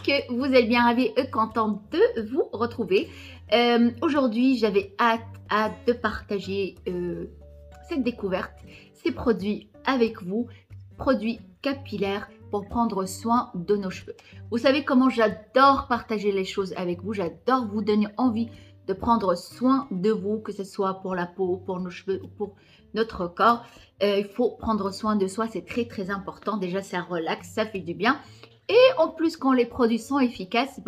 que vous êtes bien ravis et contente de vous retrouver. Aujourd'hui, j'avais hâte de partager cette découverte, ces produits avec vous, produits capillaires pour prendre soin de nos cheveux. Vous savez comment j'adore partager les choses avec vous, j'adore vous donner envie de prendre soin de vous, que ce soit pour la peau, pour nos cheveux ou pour notre corps. Il faut prendre soin de soi, c'est très important. Déjà, ça relaxe, ça fait du bien. Et en plus, quand les produits sont efficaces,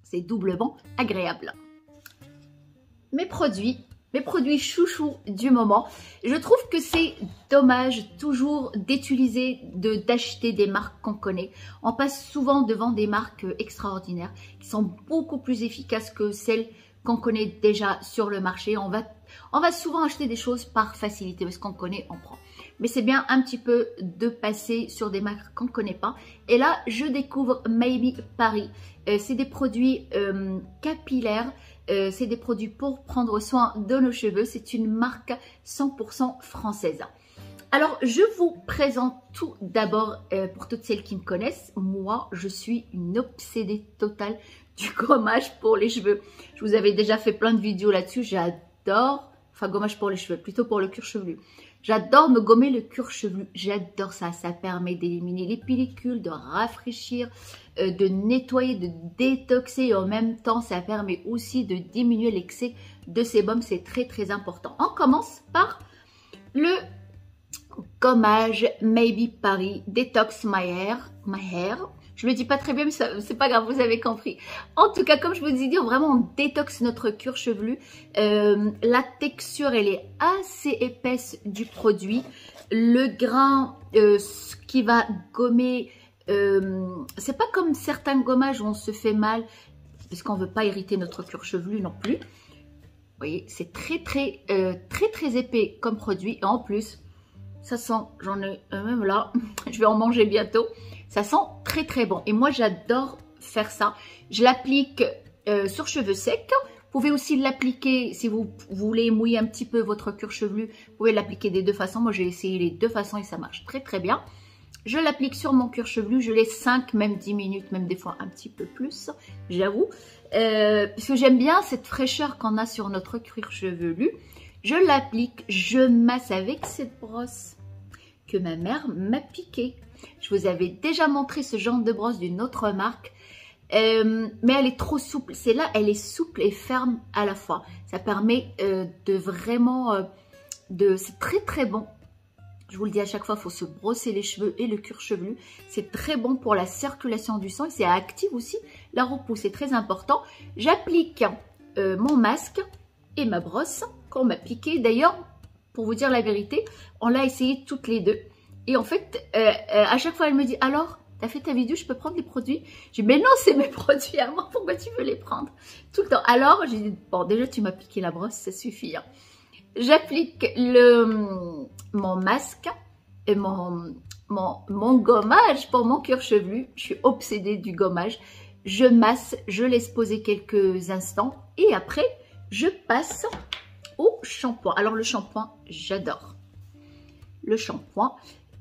c'est doublement agréable. Mes produits chouchous du moment. Je trouve que c'est dommage toujours d'utiliser, d'acheter des marques qu'on connaît. On passe souvent devant des marques extraordinaires qui sont beaucoup plus efficaces que celles qu'on connaît déjà sur le marché. On va souvent acheter des choses par facilité parce qu'on connaît, on prend. Mais c'est bien un petit peu de passer sur des marques qu'on ne connaît pas. Et là, je découvre Maybe Paris. C'est des produits capillaires. C'est des produits pour prendre soin de nos cheveux. C'est une marque 100% française. Alors, je vous présente tout d'abord, pour toutes celles qui me connaissent, moi, je suis une obsédée totale du gommage pour les cheveux. Je vous avais déjà fait plein de vidéos là-dessus. J'adore, enfin gommage pour les cheveux, plutôt pour le cuir chevelu. J'adore me gommer le cuir chevelu. J'adore ça. Ça permet d'éliminer les pellicules, de rafraîchir, de nettoyer, de détoxer. Et en même temps, ça permet aussi de diminuer l'excès de sébum. C'est très important. On commence par le gommage Maybe Paris Detox My Hair. Je le dis pas très bien, mais c'est pas grave, vous avez compris. En tout cas, comme je vous ai dit, vraiment, on détoxe notre cuir chevelu. La texture, elle est assez épaisse du produit. Le grain qui va gommer, c'est pas comme certains gommages où on se fait mal, parce qu'on veut pas irriter notre cuir chevelu non plus. Vous voyez, c'est très épais comme produit. Et en plus, ça sent, j'en ai même là, je vais en manger bientôt. Ça sent très bon. Et moi, j'adore faire ça. Je l'applique sur cheveux secs. Vous pouvez aussi l'appliquer, si vous voulez mouiller un petit peu votre cuir chevelu, vous pouvez l'appliquer des deux façons. Moi, j'ai essayé les deux façons et ça marche très bien. Je l'applique sur mon cuir chevelu. Je laisse 5, même 10 minutes, même des fois un petit peu plus, j'avoue. Parce que j'aime bien cette fraîcheur qu'on a sur notre cuir chevelu. Je l'applique, je masse avec cette brosse que ma mère m'a piquée. Je vous avais déjà montré ce genre de brosse d'une autre marque, mais elle est trop souple. Celle-là, elle est souple et ferme à la fois. Ça permet de vraiment... c'est très bon. Je vous le dis à chaque fois, il faut se brosser les cheveux et le cuir chevelu. C'est très bon pour la circulation du sang et c'est active aussi la repousse. C'est très important. J'applique mon masque et ma brosse qu'on m'a piqué. D'ailleurs, pour vous dire la vérité, on l'a essayé toutes les deux. Et en fait, à chaque fois, elle me dit, alors, t'as fait ta vidéo, je peux prendre les produits? Je dis, mais non, c'est mes produits à moi, pourquoi tu veux les prendre? Tout le temps. Alors, j'ai dit, bon, déjà, tu m'as piqué la brosse, ça suffit. Hein. J'applique mon masque et mon gommage pour mon cuir chevelu. Je suis obsédée du gommage. Je masse, je laisse poser quelques instants et après, je passe au shampoing. Alors, le shampoing, j'adore. Le shampoing.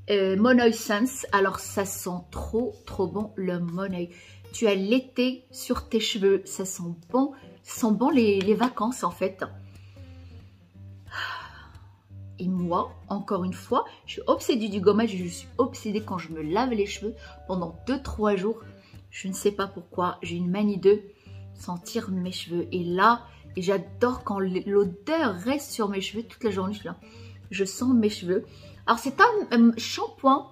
Monoi Sense, alors ça sent trop bon le Monoi. Tu as l'été sur tes cheveux, ça sent bon les vacances en fait. Et moi, encore une fois, je suis obsédée du gommage et je suis obsédée quand je me lave les cheveux pendant 2-3 jours. Je ne sais pas pourquoi, j'ai une manie de sentir mes cheveux. Et là, j'adore quand l'odeur reste sur mes cheveux toute la journée. Je sens mes cheveux. Alors, c'est un shampoing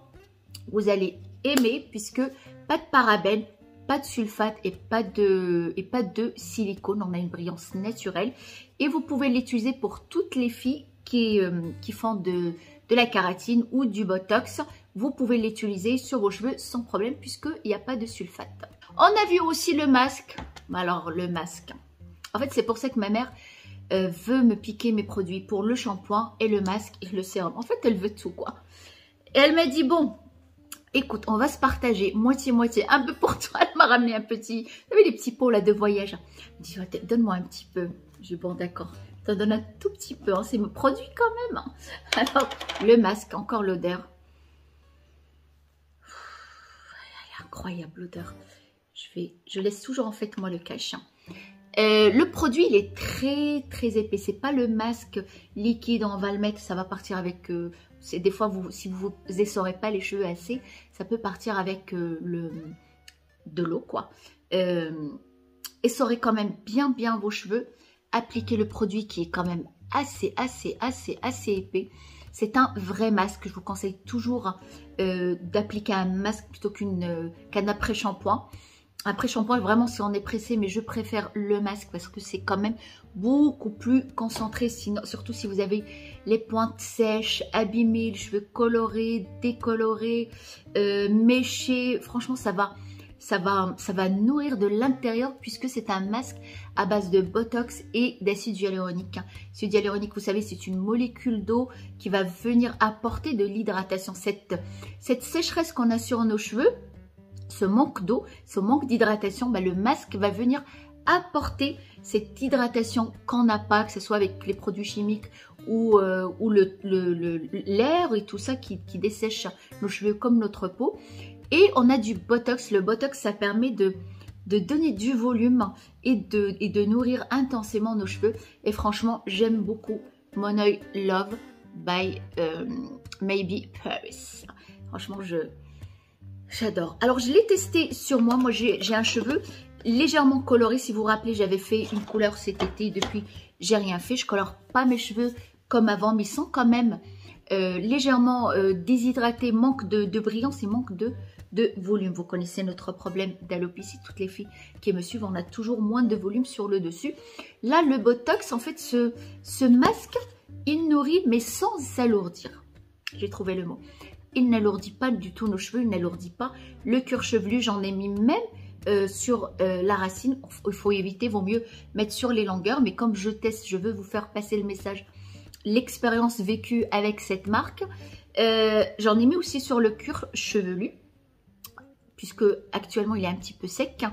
que vous allez aimer puisque pas de parabènes, pas de sulfate et pas de silicone. On a une brillance naturelle. Et vous pouvez l'utiliser pour toutes les filles qui font de la kératine ou du botox. Vous pouvez l'utiliser sur vos cheveux sans problème puisqu'il n'y a pas de sulfate. On a vu aussi le masque. Alors, le masque. En fait, c'est pour ça que ma mère... veut me piquer mes produits pour le shampoing et le masque et le sérum. En fait, elle veut tout, quoi. Et elle m'a dit, bon, écoute, on va se partager moitié-moitié. Un peu pour toi. Elle m'a ramené un petit... Vous savez, les petits pots, là, de voyage. Elle me dit, ouais, donne-moi un petit peu. J'ai dit, bon, d'accord. Je t'en donne un tout petit peu. Hein. C'est mes produits quand même. Hein. Alors, le masque, encore l'odeur. Elle est incroyable, l'odeur. Je laisse toujours en fait moi le cache. Le produit il est très épais, c'est pas le masque liquide, on va le mettre, ça va partir avec, des fois si vous essorez pas les cheveux assez, ça peut partir avec de l'eau quoi. Essorez quand même bien vos cheveux, appliquez le produit qui est quand même assez épais. C'est un vrai masque, je vous conseille toujours d'appliquer un masque plutôt qu'un après-shampoing. Après-shampoing, vraiment, si on est pressé, mais je préfère le masque parce que c'est quand même beaucoup plus concentré. Sinon, surtout si vous avez les pointes sèches, abîmées, les cheveux colorés, décolorés, méchés. Franchement, ça va nourrir de l'intérieur puisque c'est un masque à base de botox et d'acide hyaluronique. L'acide hyaluronique, vous savez, c'est une molécule d'eau qui va venir apporter de l'hydratation. Cette sécheresse qu'on a sur nos cheveux, ce manque d'eau, ce manque d'hydratation, le masque va venir apporter cette hydratation qu'on n'a pas, que ce soit avec les produits chimiques ou l'air et tout ça qui dessèche nos cheveux comme notre peau. Et on a du botox. Le botox, ça permet de donner du volume et de nourrir intensément nos cheveux. Et franchement, j'aime beaucoup Mon Oeil Love by Maybe Paris. Franchement, j'adore. Alors, je l'ai testé sur moi. Moi, j'ai un cheveu légèrement coloré. Si vous vous rappelez, j'avais fait une couleur cet été. Depuis, j'ai rien fait. Je colore pas mes cheveux comme avant, mais ils sont quand même légèrement déshydratés. Manque de brillance et manque de volume. Vous connaissez notre problème d'alopécie. Toutes les filles qui me suivent, on a toujours moins de volume sur le dessus. Là, le botox, en fait, ce masque, il nourrit, mais sans s'alourdir. J'ai trouvé le mot. Il n'alourdit pas du tout nos cheveux, il n'alourdit pas le cuir chevelu. J'en ai mis même sur la racine. Il faut éviter, vaut mieux mettre sur les longueurs. Mais comme je teste, je veux vous faire passer le message, l'expérience vécue avec cette marque. J'en ai mis aussi sur le cuir chevelu, puisque actuellement il est un petit peu sec.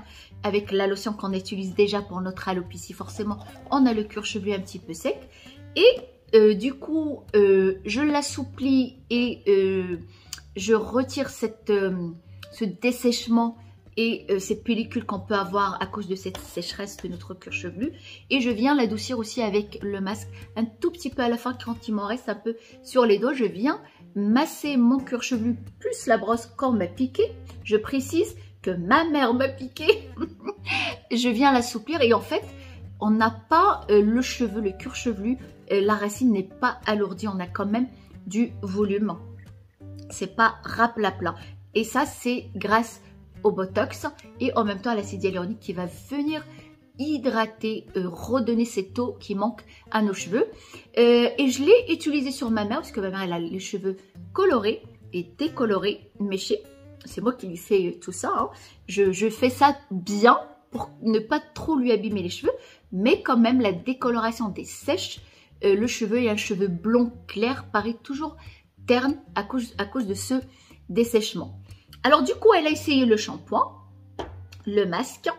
Avec la lotion qu'on utilise déjà pour notre alopécie, forcément, on a le cuir chevelu un petit peu sec. Et du coup, je l'assouplis et je retire ce dessèchement et cette pellicule qu'on peut avoir à cause de cette sécheresse de notre cuir chevelu. Et je viens l'adoucir aussi avec le masque un tout petit peu à la fin quand il m'en reste un peu sur les doigts. Je viens masser mon cuir chevelu plus la brosse qu'on m'a piqué. Je précise que ma mère m'a piqué. Je viens l'assouplir et en fait, on n'a pas le cheveu, le cuir chevelu. La racine n'est pas alourdie, on a quand même du volume. C'est pas raplapla. Et ça, c'est grâce au botox et en même temps à l'acide hyaluronique qui va venir hydrater, redonner cette eau qui manque à nos cheveux. Et je l'ai utilisé sur ma mère parce que ma mère elle a les cheveux colorés et décolorés, méchés. C'est moi qui lui fais tout ça. Hein. Je fais ça bien pour ne pas trop lui abîmer les cheveux, mais quand même la décoloration des sèches. Le cheveu et un cheveu blond clair paraît toujours terne à cause de ce dessèchement. Alors du coup, elle a essayé le shampoing, le masque.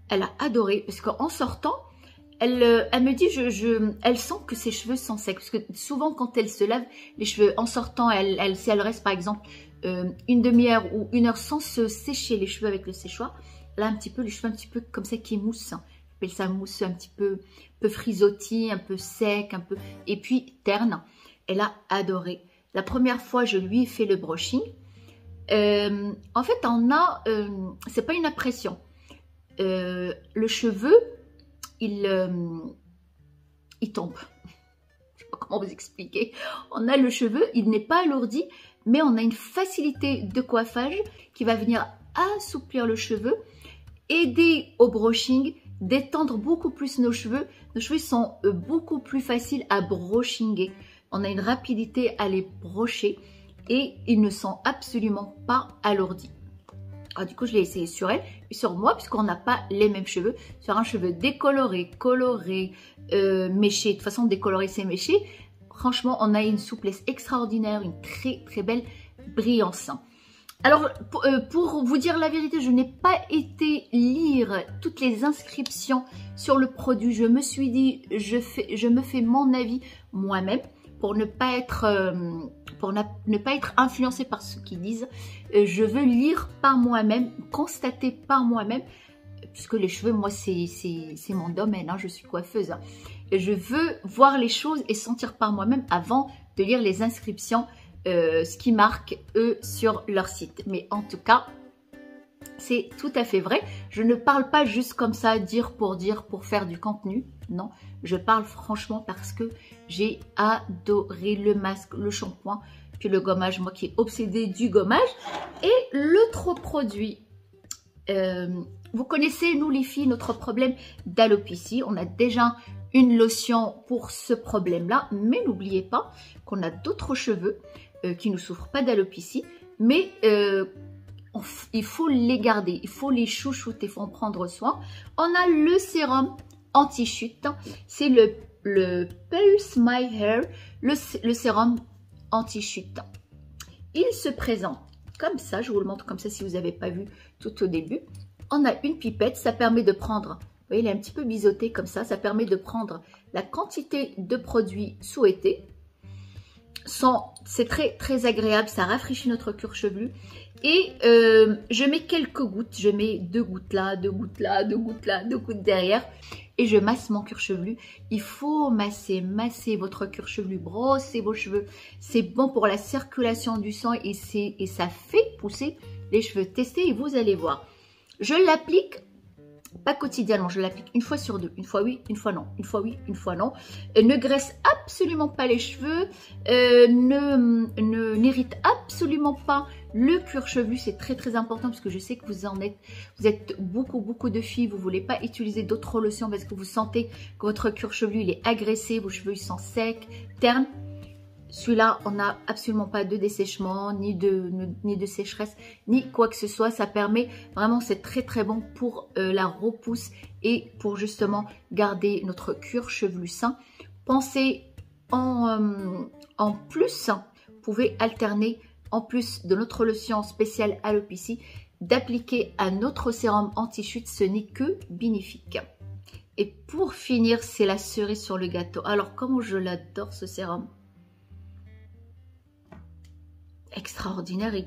Elle a adoré parce qu'en sortant, elle me dit, elle sent que ses cheveux sont secs. Parce que souvent, quand elle se lave les cheveux en sortant, si elle reste par exemple une demi-heure ou une heure sans se sécher les cheveux avec le séchoir, elle a les cheveux un petit peu comme ça qui moussent. J'appelle ça mousse un petit peu frisottis, un peu sec, un peu et puis terne. Elle a adoré. La première fois, je lui ai fait le brushing. En fait, c'est pas une impression. Le cheveu, il tombe. Je sais pas comment vous expliquer. On a le cheveu, il n'est pas alourdi, mais on a une facilité de coiffage qui va venir assouplir le cheveu, aider au brushing, détendre beaucoup plus nos cheveux. Nos cheveux sont beaucoup plus faciles à brushinger. On a une rapidité à les brocher et ils ne sont absolument pas alourdis. Alors, du coup, je l'ai essayé sur elle et sur moi puisqu'on n'a pas les mêmes cheveux. Sur un cheveu décoloré, coloré, méché. De toute façon, décoloré, c'est méché. Franchement, on a une souplesse extraordinaire, une très belle brillance. Alors, pour vous dire la vérité, je n'ai pas été lire toutes les inscriptions sur le produit. Je me suis dit, je me fais mon avis moi-même pour ne pas être pour ne pas être influencée par ce qu'ils disent. Je veux lire par moi-même, constater par moi-même, puisque les cheveux, moi, c'est mon domaine, hein, je suis coiffeuse. Hein. Et je veux voir les choses et sentir par moi-même avant de lire les inscriptions, ce qui marque, eux, sur leur site. Mais en tout cas, c'est tout à fait vrai. Je ne parle pas juste comme ça, dire, pour faire du contenu. Non, je parle franchement parce que j'ai adoré le masque, le shampoing, puis le gommage, moi qui est obsédée du gommage. Et l'autre produit, vous connaissez, nous les filles, notre problème d'alopécie. On a déjà une lotion pour ce problème-là, mais n'oubliez pas qu'on a d'autres cheveux qui ne souffrent pas d'alopécie, mais il faut les garder, il faut les chouchouter, il faut en prendre soin. On a le sérum anti-chute, c'est le Pulse My Hair, le sérum anti-chute. Il se présente comme ça, je vous le montre comme ça si vous n'avez pas vu tout au début. On a une pipette, ça permet de prendre, vous voyez, il est un petit peu biseauté comme ça permet de prendre la quantité de produits souhaités. C'est très agréable, ça rafraîchit notre cuir chevelu. Et je mets quelques gouttes, je mets 2 gouttes là, 2 gouttes là, 2 gouttes là, 2 gouttes derrière. Et je masse mon cuir chevelu. Il faut masser votre cuir chevelu, brosser vos cheveux. C'est bon pour la circulation du sang et ça fait pousser les cheveux. Testez et vous allez voir. Je l'applique, pas quotidiennement, je l'applique une fois sur 2. Une fois oui, une fois non. Une fois oui, une fois non. Ne graisse absolument pas les cheveux. N'irrite absolument pas le cuir chevelu. C'est très important parce que je sais que vous êtes beaucoup de filles. Vous ne voulez pas utiliser d'autres lotions parce que vous sentez que votre cuir chevelu il est agressé. Vos cheveux ils sont secs, ternes. Celui-là, on n'a absolument pas de dessèchement, ni de sécheresse, ni quoi que ce soit. Ça permet vraiment, c'est très bon pour la repousse et pour justement garder notre cuir chevelu sain. Pensez en plus, vous pouvez alterner en plus de notre lotion spéciale alopécie, d'appliquer un autre sérum anti-chute, ce n'est que bénéfique. Et pour finir, c'est la cerise sur le gâteau. Alors, comment je l'adore ce sérum! Extraordinaire et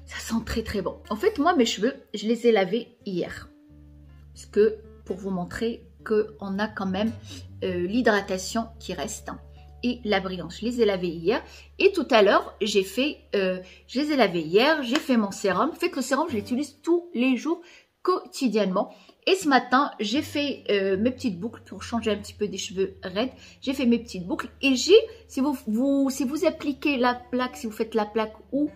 ça sent très bon. En fait, moi, mes cheveux, je les ai lavés hier. Parce que, pour vous montrer qu'on a quand même l'hydratation qui reste et la brillance. Je les ai lavés hier. Et tout à l'heure, je les ai lavés hier, j'ai fait mon sérum. En fait, le sérum, je l'utilise tous les jours, quotidiennement. Et ce matin, j'ai fait mes petites boucles pour changer un petit peu des cheveux raides. J'ai fait mes petites boucles et si vous appliquez la plaque, si vous faites la plaque ou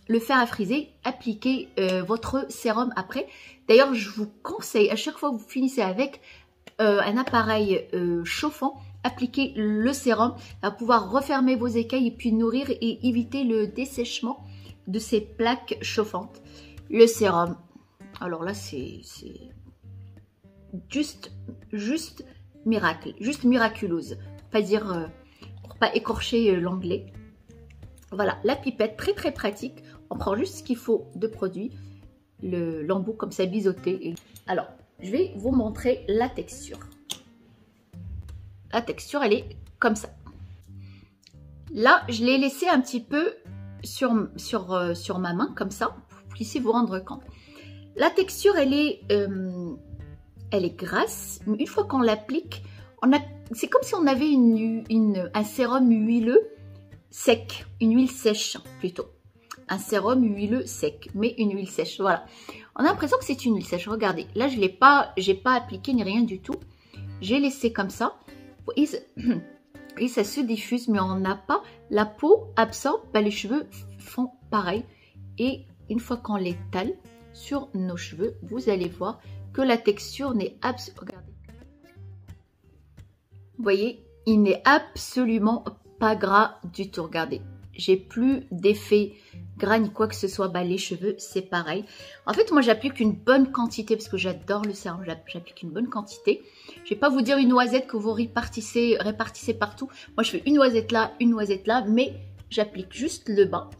le fer à friser, appliquez votre sérum après. D'ailleurs, je vous conseille, à chaque fois que vous finissez avec un appareil chauffant, appliquez le sérum à pouvoir refermer vos écailles et puis nourrir et éviter le dessèchement de ces plaques chauffantes. Le sérum, alors là, c'est juste miracle, juste miraculeuse, pour pas écorcher l'anglais. Voilà, la pipette, très pratique. On prend juste ce qu'il faut de produit, l'embout comme ça biseauté. Alors, je vais vous montrer la texture. La texture, elle est comme ça. Là, je l'ai laissé un petit peu sur ma main, comme ça, pour que vous puissiez vous rendre compte. La texture, elle est grasse. Une fois qu'on l'applique, c'est comme si on avait un sérum huileux sec, une huile sèche plutôt. Un sérum huileux sec, mais une huile sèche, voilà. On a l'impression que c'est une huile sèche. Regardez, là, je n'ai pas appliqué ni rien du tout. J'ai laissé comme ça. Et ça se diffuse, mais on n'a pas. La peau absorbe, les cheveux font pareil. Et une fois qu'on l'étale sur nos cheveux, vous allez voir que la texture n'est absolument... Regardez. Vous voyez, il n'est absolument pas gras du tout. Regardez, j'ai plus d'effet gras ni quoi que ce soit. Les cheveux, c'est pareil. En fait, moi, j'applique une bonne quantité parce que j'adore le sérum. J'applique une bonne quantité. Je vais pas vous dire une noisette que vous répartissez partout. Moi, je fais une noisette là, mais j'applique juste le bas.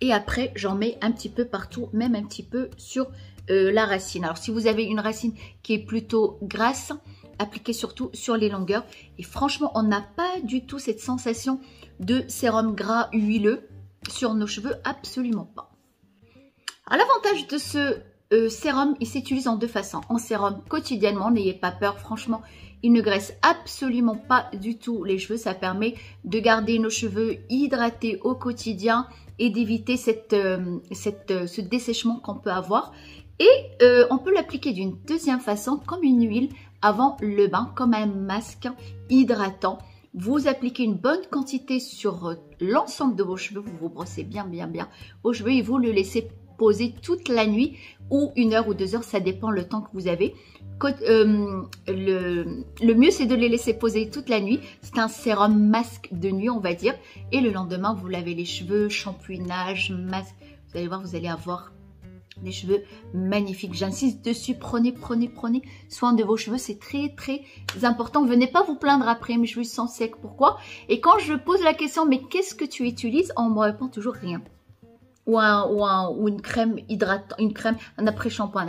Et après, j'en mets un petit peu partout, même un petit peu sur la racine. Alors, si vous avez une racine qui est plutôt grasse, appliquez surtout sur les longueurs. Et franchement, on n'a pas du tout cette sensation de sérum gras huileux. sur nos cheveux, absolument pas. L'avantage de ce sérum, il s'utilise en deux façons. En sérum quotidiennement, n'ayez pas peur, franchement, il ne graisse absolument pas du tout les cheveux. Ça permet de garder nos cheveux hydratés au quotidien et d'éviter ce dessèchement qu'on peut avoir. Et on peut l'appliquer d'une deuxième façon, comme une huile avant le bain, comme un masque hydratant. Vous appliquez une bonne quantité sur l'ensemble de vos cheveux, vous vous brossez bien vos cheveux et vous le laissez poser toute la nuit ou 1 heure ou 2 heures, ça dépend le temps que vous avez. Le mieux, c'est de les laisser poser toute la nuit. C'est un sérum masque de nuit, on va dire. Et le lendemain, vous lavez les cheveux, shampouinage, masque. Vous allez voir, vous allez avoir des cheveux magnifiques. J'insiste dessus, prenez soin de vos cheveux. C'est très important. Venez pas vous plaindre après, mes cheveux sont secs. Pourquoi? Et quand je pose la question, mais qu'est-ce que tu utilises? On me répond toujours rien. Ou une crème hydratante, un après-shampoing,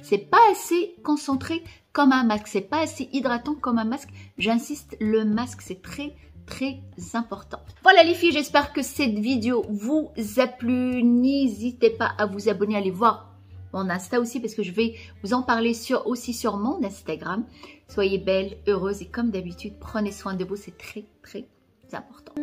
c'est pas assez concentré comme un masque, c'est pas assez hydratant comme un masque. J'insiste, le masque c'est très important. Voilà les filles, j'espère que cette vidéo vous a plu. N'hésitez pas à vous abonner, allez voir mon Insta aussi parce que je vais vous en parler aussi sur mon Instagram. Soyez belles, heureuses et comme d'habitude, prenez soin de vous, c'est très important.